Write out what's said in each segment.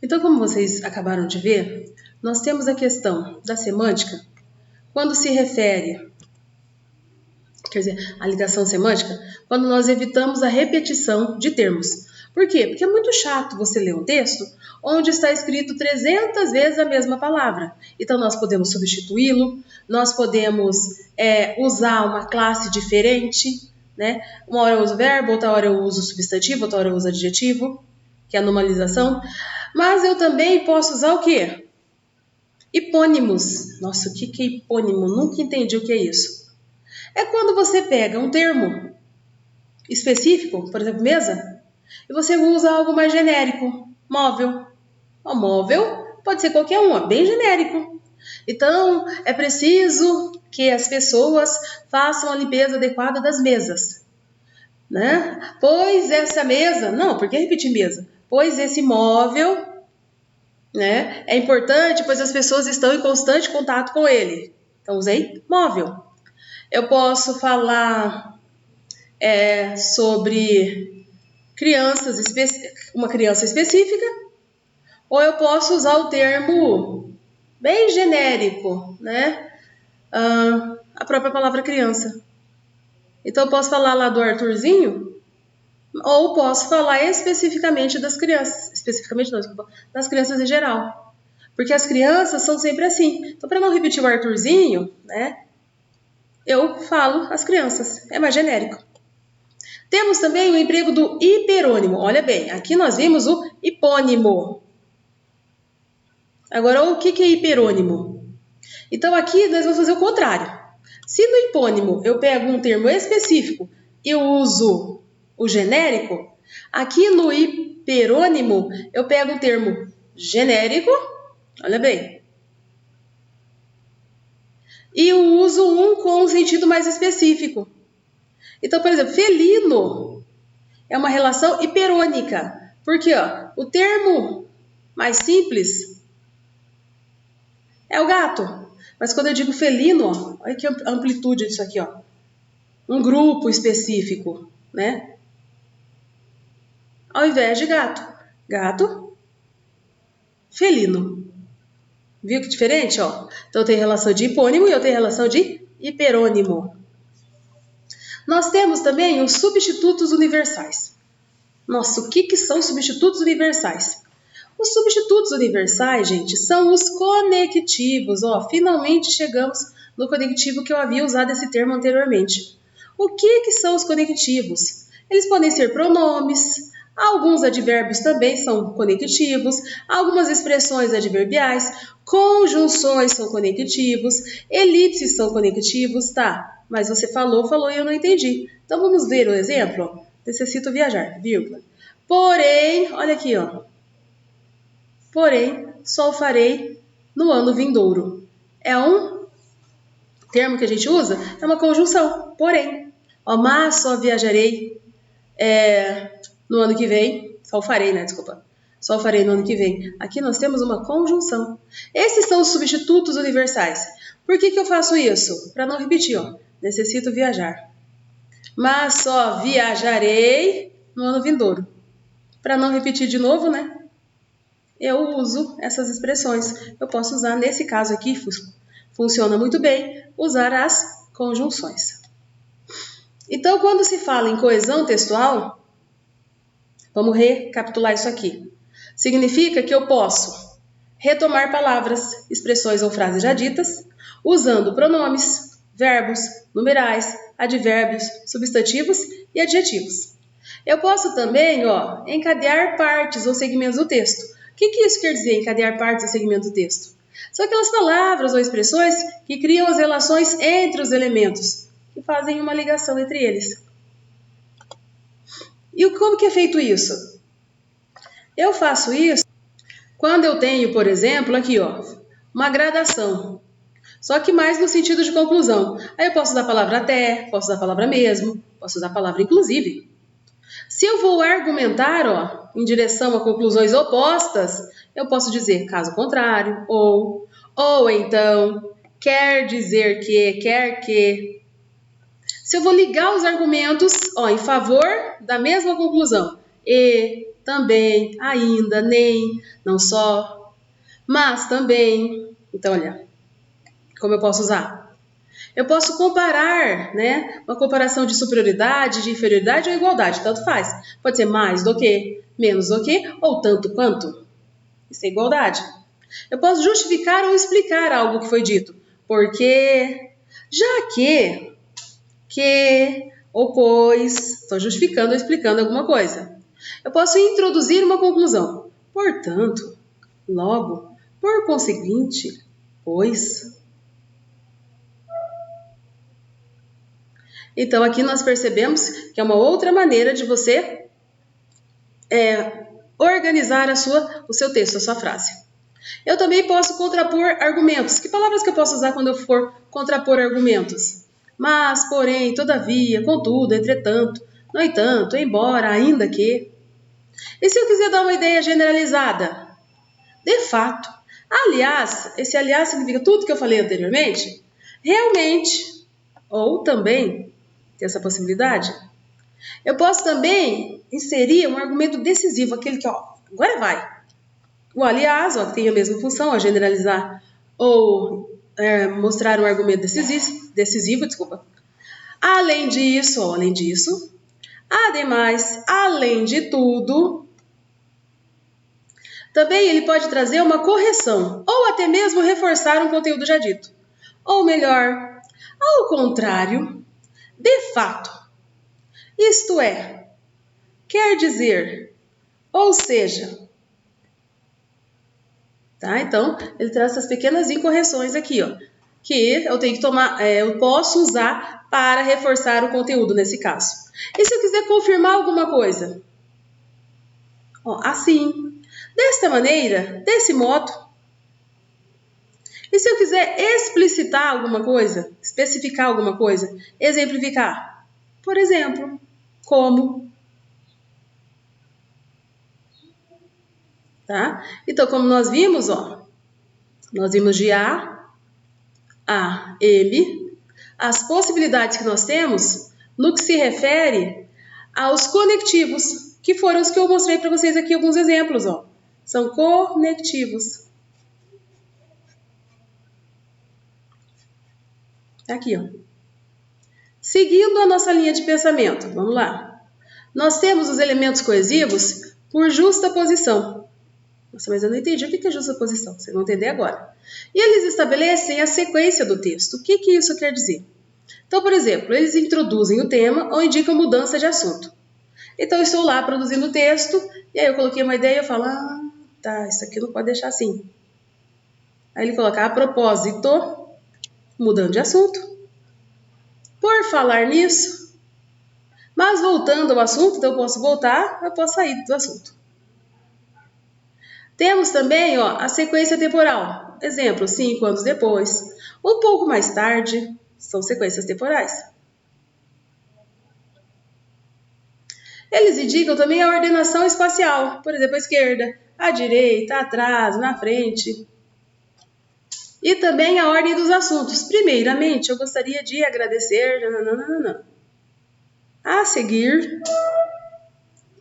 Então, como vocês acabaram de ver, nós temos a questão da semântica, quando se refere, quer dizer, a ligação semântica, quando nós evitamos a repetição de termos. Por quê? Porque é muito chato você ler um texto onde está escrito 300 vezes a mesma palavra. Então, nós podemos substituí-lo, nós podemos usar uma classe diferente, né? Uma hora eu uso verbo, outra hora eu uso substantivo, outra hora eu uso adjetivo, que é a normalização. Mas eu também posso usar o quê? Hipônimos. Nossa, o que é hipônimo? Nunca entendi o que é isso. É quando você pega um termo específico, por exemplo, mesa, e você usa algo mais genérico, móvel. O móvel pode ser qualquer um, bem genérico. Então, é preciso que as pessoas façam a limpeza adequada das mesas, né? Pois essa mesa, não, por que repetir mesa? Pois esse móvel, né, é importante, pois as pessoas estão em constante contato com ele. Então, usei móvel. Eu posso falar sobre uma criança específica, ou eu posso usar o termo bem genérico, né? A própria palavra criança. Então, eu posso falar lá do Arthurzinho, ou posso falar especificamente das crianças. Especificamente não, desculpa, das crianças em geral. Porque as crianças são sempre assim. Então, para não repetir o Arthurzinho, né? Eu falo as crianças. É mais genérico. Temos também o emprego do hiperônimo. Olha bem, aqui nós vimos o hipônimo. Agora, o que é hiperônimo? Então, aqui nós vamos fazer o contrário. Se no hipônimo eu pego um termo específico e eu uso o genérico, aqui no hiperônimo eu pego um termo genérico, olha bem, e eu uso um com um sentido mais específico. Então, por exemplo, felino é uma relação hiperônica, porque o termo mais simples é o gato. Mas quando eu digo felino, olha que amplitude disso aqui, um grupo específico, né? Ao invés de gato. Gato, felino. Viu que diferente, Então tem relação de hipônimo e eu tenho relação de hiperônimo. Nós temos também os substitutos universais. Nossa, o que são substitutos universais? Os substitutos universais, gente, são os conectivos. Finalmente chegamos no conectivo que eu havia usado esse termo anteriormente. O que são os conectivos? Eles podem ser pronomes, alguns advérbios também são conectivos, algumas expressões adverbiais, conjunções são conectivos, elipses são conectivos, tá? Mas você falou e eu não entendi. Então vamos ver o exemplo? Necessito viajar, vírgula. Porém, olha aqui, Porém, só o farei no ano vindouro. É um termo que a gente usa? É uma conjunção. Porém, mas só viajarei no ano que vem. Só o farei, né? Desculpa. Só o farei no ano que vem. Aqui nós temos uma conjunção. Esses são os substitutos universais. Por que eu faço isso? Para não repetir, Necessito viajar. Mas só viajarei no ano vindouro. Para não repetir de novo, né? Eu uso essas expressões. Eu posso usar, nesse caso aqui, funciona muito bem, usar as conjunções. Então, quando se fala em coesão textual, vamos recapitular isso aqui. Significa que eu posso retomar palavras, expressões ou frases já ditas, usando pronomes, verbos, numerais, advérbios, substantivos e adjetivos. Eu posso também, encadear partes ou segmentos do texto. O que isso quer dizer, encadear partes ou segmentos do texto? São aquelas palavras ou expressões que criam as relações entre os elementos, que fazem uma ligação entre eles. E como que é feito isso? Eu faço isso quando eu tenho, por exemplo, aqui, uma gradação. Só que mais no sentido de conclusão. Aí eu posso usar a palavra até, posso usar a palavra mesmo, posso usar a palavra inclusive. Se eu vou argumentar, em direção a conclusões opostas, eu posso dizer caso contrário, ou então, quer dizer que, quer que. Se eu vou ligar os argumentos, em favor da mesma conclusão, e também, ainda, nem, não só, mas também. Então, olha, como eu posso usar? Eu posso comparar, né? Uma comparação de superioridade, de inferioridade ou igualdade, tanto faz. Pode ser mais do que, menos do que, ou tanto quanto. Isso é igualdade. Eu posso justificar ou explicar algo que foi dito. Porque, já que, ou pois, estou justificando ou explicando alguma coisa. Eu posso introduzir uma conclusão. Portanto, logo, por conseguinte, pois. Então, aqui nós percebemos que é uma outra maneira de você organizar o seu texto, a sua frase. Eu também posso contrapor argumentos. Que palavras que eu posso usar quando eu for contrapor argumentos? Mas, porém, todavia, contudo, entretanto, no entanto, embora, ainda que. E se eu quiser dar uma ideia generalizada? De fato. Aliás, esse aliás significa tudo que eu falei anteriormente? Realmente. Ou também, tem essa possibilidade? Eu posso também inserir um argumento decisivo, aquele que, agora vai. O aliás, que tem a mesma função, a generalizar ou mostrar um argumento decisivo, desculpa. Além disso, ademais, além de tudo, também ele pode trazer uma correção ou até mesmo reforçar um conteúdo já dito. Ou melhor, ao contrário, de fato. Isto é, quer dizer, ou seja. Tá? Então, ele traz essas pequenas incorreções aqui, que eu tenho que tomar, eu posso usar para reforçar o conteúdo nesse caso. E se eu quiser confirmar alguma coisa? Assim, desta maneira, desse modo. E se eu quiser explicitar alguma coisa, especificar alguma coisa, exemplificar? Por exemplo, como? Tá? Então, como nós vimos, nós vimos de A, M, as possibilidades que nós temos no que se refere aos conectivos, que foram os que eu mostrei para vocês aqui, alguns exemplos, São conectivos. Aqui, Seguindo a nossa linha de pensamento, vamos lá. Nós temos os elementos coesivos por justa posição. Nossa, mas eu não entendi o que é justa posição, vocês vão entender agora. E eles estabelecem a sequência do texto. O que isso quer dizer? Então, por exemplo, eles introduzem o tema ou indicam mudança de assunto. Então, eu estou lá produzindo o texto, e aí eu coloquei uma ideia e eu falo, tá, isso aqui não pode deixar assim. Aí ele coloca, a propósito, mudando de assunto. Por falar nisso, mas voltando ao assunto, então eu posso voltar, eu posso sair do assunto. Temos também a sequência temporal. Exemplo, 5 anos depois, um pouco mais tarde, são sequências temporais. Eles indicam também a ordenação espacial, por exemplo, à esquerda, à direita, atrás, na frente. E também a ordem dos assuntos. Primeiramente, eu gostaria de agradecer. A seguir,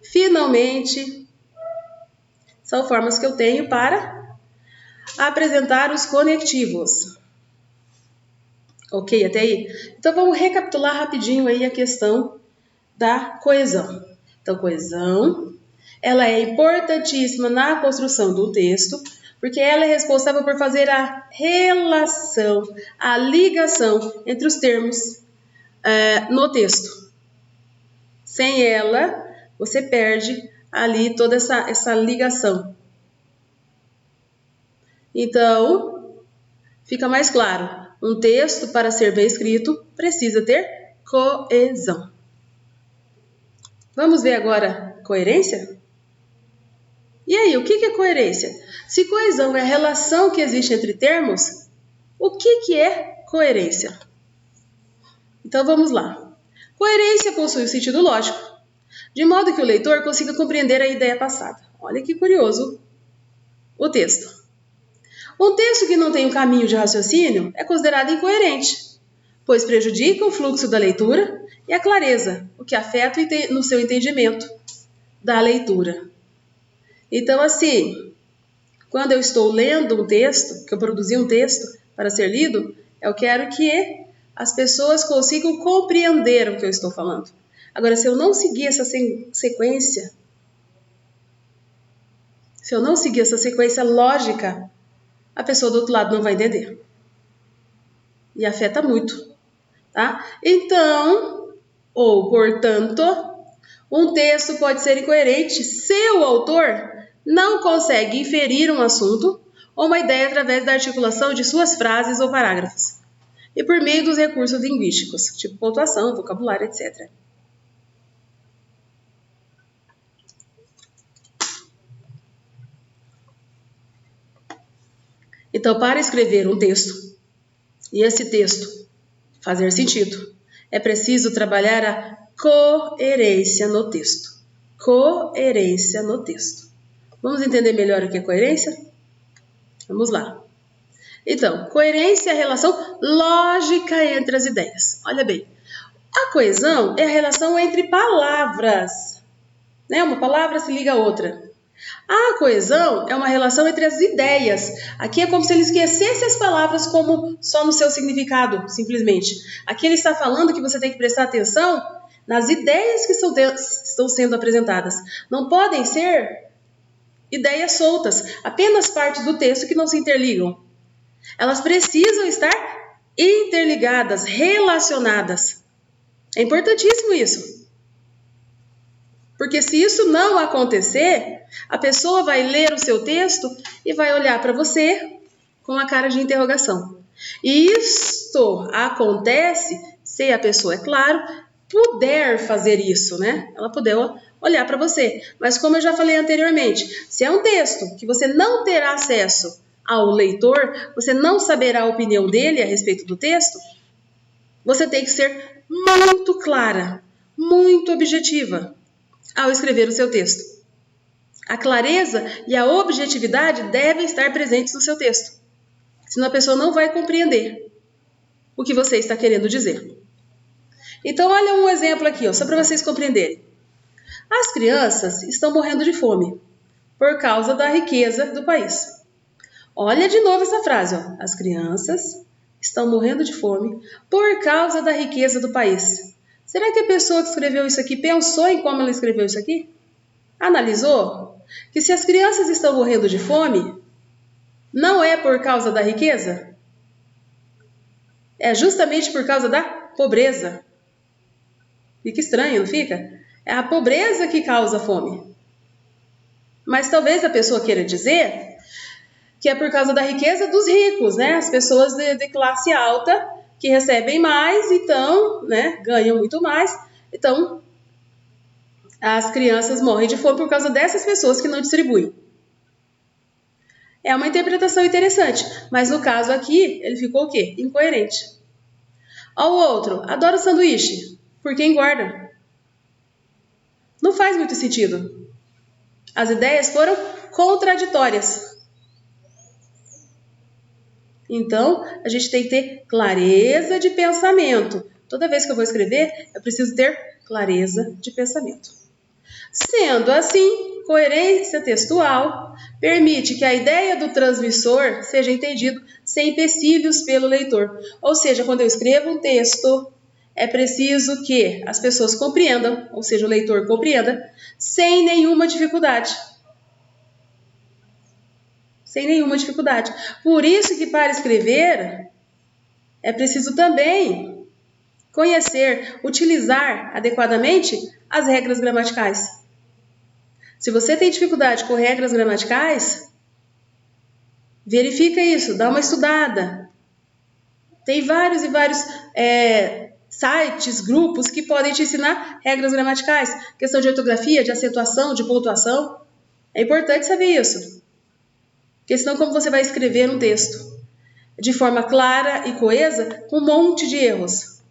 finalmente, são formas que eu tenho para apresentar os conectivos. Ok, até aí? Então, vamos recapitular rapidinho aí a questão da coesão. Então, coesão, ela é importantíssima na construção do texto, porque ela é responsável por fazer a relação, a ligação entre os termos no texto. Sem ela, você perde ali toda essa ligação. Então, fica mais claro. Um texto, para ser bem escrito, precisa ter coesão. Vamos ver agora coerência? E aí, o que é coerência? Se coesão é a relação que existe entre termos, o que é coerência? Então, vamos lá. Coerência possui o sentido lógico, de modo que o leitor consiga compreender a ideia passada. Olha que curioso o texto. Um texto que não tem um caminho de raciocínio é considerado incoerente, pois prejudica o fluxo da leitura e a clareza, o que afeta no seu entendimento da leitura. Então, assim, quando eu estou lendo um texto, que eu produzi um texto para ser lido, eu quero que as pessoas consigam compreender o que eu estou falando. Agora, se eu não seguir essa sequência, lógica, a pessoa do outro lado não vai entender. E afeta muito, tá? Então, ou portanto, um texto pode ser incoerente se o autor não consegue inferir um assunto ou uma ideia através da articulação de suas frases ou parágrafos, e por meio dos recursos linguísticos, tipo pontuação, vocabulário, etc. Então, para escrever um texto, e esse texto fazer sentido, é preciso trabalhar a coerência no texto. Coerência no texto. Vamos entender melhor o que é coerência? Vamos lá. Então, coerência é a relação lógica entre as ideias. Olha bem, a coesão é a relação entre palavras, né? Uma palavra se liga a outra. A coesão é uma relação entre as ideias. Aqui é como se ele esquecesse as palavras como só no seu significado, simplesmente. Aqui ele está falando que você tem que prestar atenção nas ideias que estão sendo apresentadas. Não podem ser ideias soltas, apenas partes do texto que não se interligam. Elas precisam estar interligadas, relacionadas. É importantíssimo isso. Porque se isso não acontecer, a pessoa vai ler o seu texto e vai olhar para você com a cara de interrogação. E isto acontece se a pessoa, é claro, puder fazer isso, né? Ela puder olhar para você. Mas como eu já falei anteriormente, se é um texto que você não terá acesso ao leitor, você não saberá a opinião dele a respeito do texto, você tem que ser muito clara, muito objetiva ao escrever o seu texto. A clareza e a objetividade devem estar presentes no seu texto, senão a pessoa não vai compreender o que você está querendo dizer. Então, olha um exemplo aqui, só para vocês compreenderem. As crianças estão morrendo de fome por causa da riqueza do país. Olha de novo essa frase, As crianças estão morrendo de fome por causa da riqueza do país. Será que a pessoa que escreveu isso aqui pensou em como ela escreveu isso aqui? Analisou que se as crianças estão morrendo de fome, não é por causa da riqueza? É justamente por causa da pobreza. Fica estranho, não fica? É a pobreza que causa fome. Mas talvez a pessoa queira dizer que é por causa da riqueza dos ricos, né? As pessoas de classe alta que recebem mais, então, né, ganham muito mais. Então, as crianças morrem de fome por causa dessas pessoas que não distribuem. É uma interpretação interessante, mas no caso aqui, ele ficou o quê? Incoerente. Ao outro, adora sanduíche, porque engorda. Não faz muito sentido. As ideias foram contraditórias. Então, a gente tem que ter clareza de pensamento. Toda vez que eu vou escrever, eu preciso ter clareza de pensamento. Sendo assim, coerência textual permite que a ideia do transmissor seja entendida sem empecilhos pelo leitor. Ou seja, quando eu escrevo um texto, é preciso que as pessoas compreendam, ou seja, o leitor compreenda, sem nenhuma dificuldade. Sem nenhuma dificuldade. Por isso que para escrever, é preciso também conhecer, utilizar adequadamente as regras gramaticais. Se você tem dificuldade com regras gramaticais, verifica isso, dá uma estudada. Tem vários e vários sites, grupos que podem te ensinar regras gramaticais, questão de ortografia, de acentuação, de pontuação. É importante saber isso. Porque senão como você vai escrever um texto de forma clara e coesa, com um monte de erros?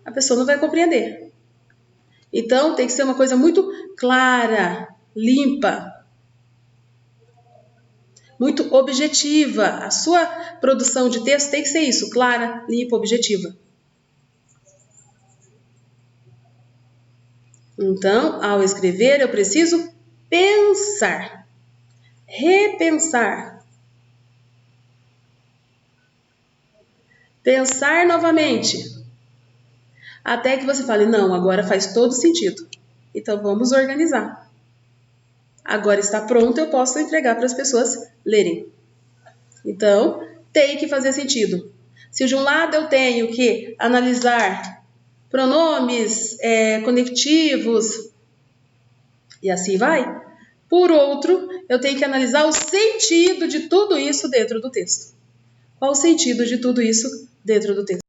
A pessoa não vai compreender. Então, tem que ser uma coisa muito clara, limpa, muito objetiva. A sua produção de texto tem que ser isso, clara, limpa, objetiva. Então, ao escrever, eu preciso pensar. repensar, pensar novamente, até que você fale, não, agora faz todo sentido. Então vamos organizar. Agora está pronto, eu posso entregar para as pessoas lerem. Então, tem que fazer sentido. Se de um lado eu tenho que analisar pronomes conectivos e assim vai, por outro, eu tenho que analisar o sentido de tudo isso dentro do texto. Qual o sentido de tudo isso dentro do texto?